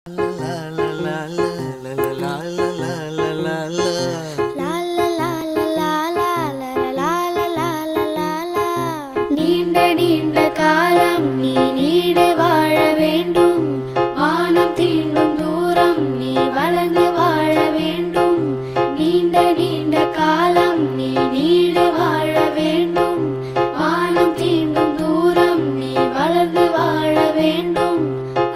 நீண்ட நீண்ட காலம் நீ நீடு வாழ வேண்டும். வானம் தீண்டும் தூரம் நீ வளர்ந்து வாழ வேண்டும். நீண்ட நீண்ட காலம் நீ நீடு வாழ வேண்டும். வானம் தீண்டும் தூரம் நீ வளர்ந்து வாழ வேண்டும்.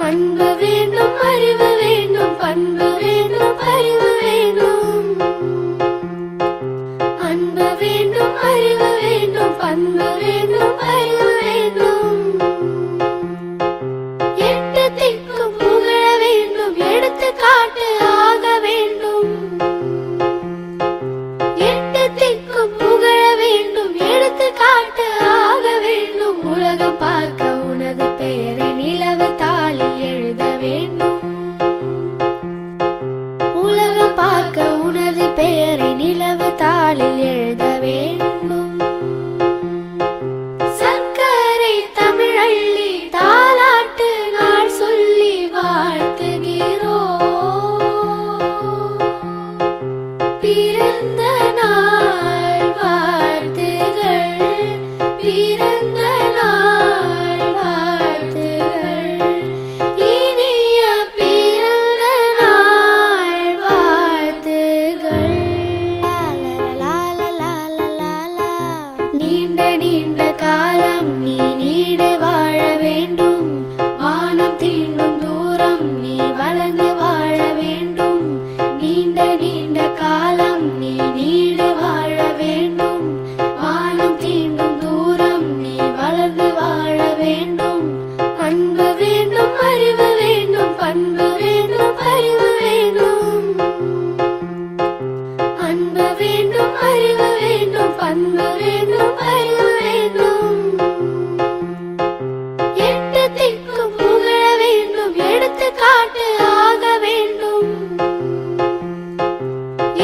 அன்பு வேண்டும், அறிவு வேண்டும், பண்பு வேண்டும், அறிவு வேண்டும். அன்பு வேண்டும், அறிவு வேண்டும், பண்பு வேண்டும், அறிவு வேண்டும். எட்டு திக்கும் புகழ வேண்டும், எடுத்துக்காட்டு ஆக வேண்டும். எட்டு திக்கும் புகழ வேண்டும், எடுத்துக்காட்டு ஆக வேண்டும். உலகம் பார்க்க உனது பெயரை நிலவு தாளில் எழுத வேண்டும். உலகம் பார்க்க உனது பெயரை நிலவு தாளில் எழுத வேண்டும். சர்க்கரை தமிழள்ளி தாலாட்டு நாள் சொல்லி வாழ்த்துகிறோம். பிறந்த நாள் வாழ்த்துகள், பிறந்த நாள் வாழ்த்துகள், இனிய பிறந்த நாள் வாழ்த்துகள். நீண்ட நீண்ட காலம் நீ நீடு வாழ வேண்டும். வானம் தீண்டும் தூரம் நீ வளர்ந்து வாழ வேண்டும். நீண்ட நீண்ட காலம் நீ நீடு வாழ வேண்டும். வானம் தீண்டும் தூரம் நீ வளர்ந்து வாழ வேண்டும். அன்பு வேண்டும், அறிவு வேண்டும், பண்பு வேண்டும், அறிவு வேண்டும். அன்பு வேண்டும், அறிவு வேண்டும், பண்பு வேண்டும், அறிவு வேண்டும். எட்டு திக்கும் புகழ வேண்டும், எடுத்துக்காட்டு ஆக வேண்டும்.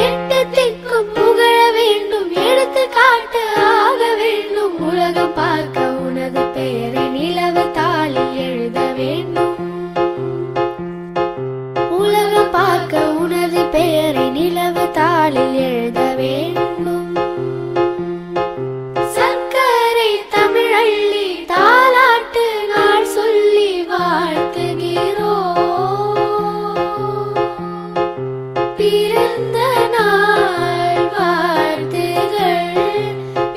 எட்டு திக்கும் புகழ வேண்டும், எடுத்துக்காட்டு ஆக வேண்டும். உலகம் பார்க்க உனது பெயரை நிலவு தாளில் எழுத வேண்டும். உலகம் பார்க்க உனது பெயரை நிலவு தாளில் எழுத வேண்டும். சர்க்கரை தமிழள்ளி தாலாட்டு நாள் சொல்லி வாழ்த்துகிறோம். பிறந்த நாள் வாழ்த்துகள்,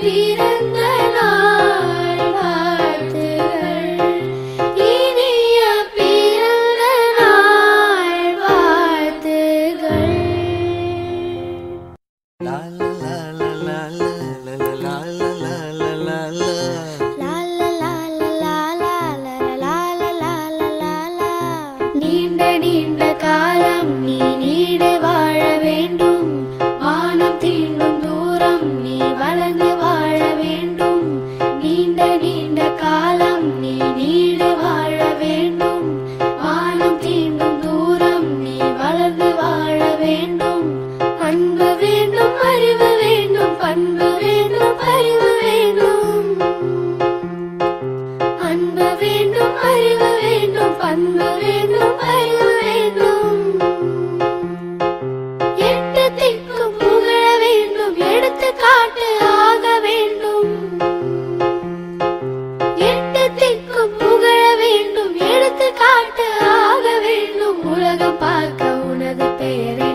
பிறந்த நாள் வாழ்த்துகள், இனிய பிறந்த நாள் வாழ்த்துகள். நீண்ட நீண்ட காலம் நீ நீடு வாழ வேண்டும். வானம் தீண்டும் தூரம் நீ வளர்ந்து வாழ வேண்டும். நீண்ட நீண்ட காலம் நீ நீடு வாழ வேண்டும். வானம் தீண்டும் தூரம் நீ வளர்ந்து வாழ வேண்டும். அன்பு வேண்டும், அறிவு வேண்டும், பண்பு வேண்டும், அறிவு வேண்டும். அன்பு வேண்டும், அறிவு வேண்டும், பண்பு வேண்டும், அறிவு வேண்டும். எட்டு திக்கும் புகழ வேண்டும், எடுத்துக்காட்டு ஆக வேண்டும். எட்டு திக்கும் புகழ வேண்டும், எடுத்துக்காட்டு ஆக வேண்டும். உலகம் பார்க்க உனது பெயரை